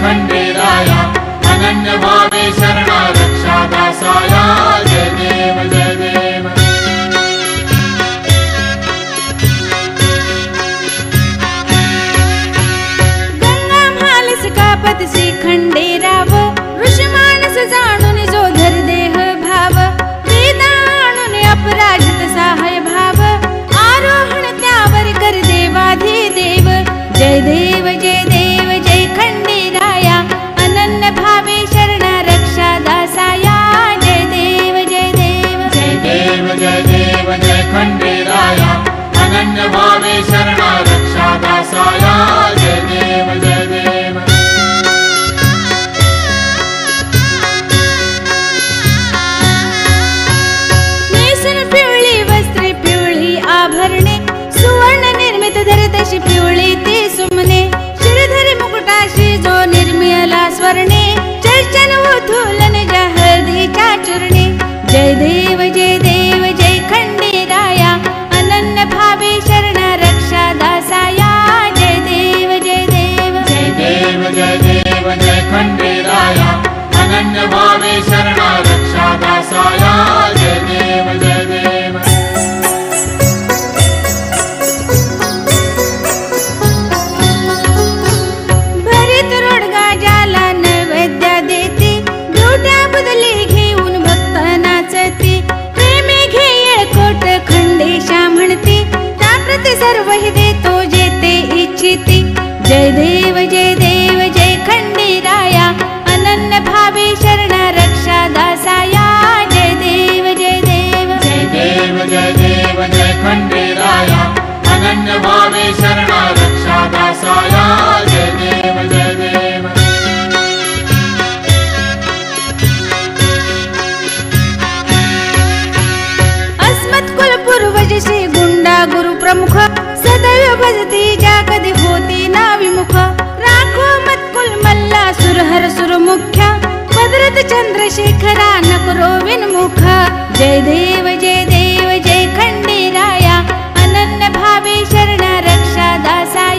खंडेराया अनन्य भावे शरणा रक्षा दासाया जय देव जय देव। गंगा म्हालस कापत श्री खंडेराव ऋषी मानस जाणून जो धर देह भाव वेदा आणून अपराजित सहाय भाव आरोहण त्यावर कर देवाधिदेव जय देव जय देव जय खंडेराया अनन्य भावे शरणा रक्षा दासाया जय देव जय देव जय देव जय देव जय खंडेराया अनन्य भावे शरणा रक्षा दासाया जय देव जय देव। नेसून पिवळी वस्त्रे पिवळी आभरणे सुवर्ण निर्मित धर तशी पिवळी ती सुमने शिरधरी मुकुटाशी जो निर्मिला स्वर्णे चर्चन उथुलन ज्या हळदीच्या चूर्णे जय देव जय देव जय खंडेराया अनन्य भावे शरणा रक्षा दासाया जय देव जय देव जय देव जय देव जय खंडेराया अनन्य भावे शरणा रक्षा दासाया जय देव जय देव। भरीत रोडगा ज्याला नैवेद्य देते देवट्या बदली घेऊन भक्त नाचते प्रेमे घे येळकोट खंडेशा म्हणते त्याप्रती सर्व हि देतो जेते इच्छिते जय देव जय देव जय खंडेराया अनन्य भावे शरणा रक्षा दासाया जय देव जय देव जय देव जय देव जय खंडेराया अनन्य भावे शरणा रक्षा दासाया जय देव जय देव। अस्मत् कुल पूर्वज श्री गुंडा गुरु प्रमुख सदैव भजती ज्या कधी होती ना विमुख राखो मत्कुल मल्ला सुरहर सुरमुख्य भद्रत चंद्रशेखरा नकरो विन्मुख जय देव जय देव जय खंडेराया अनन्य भावे शरणा रक्षा दासा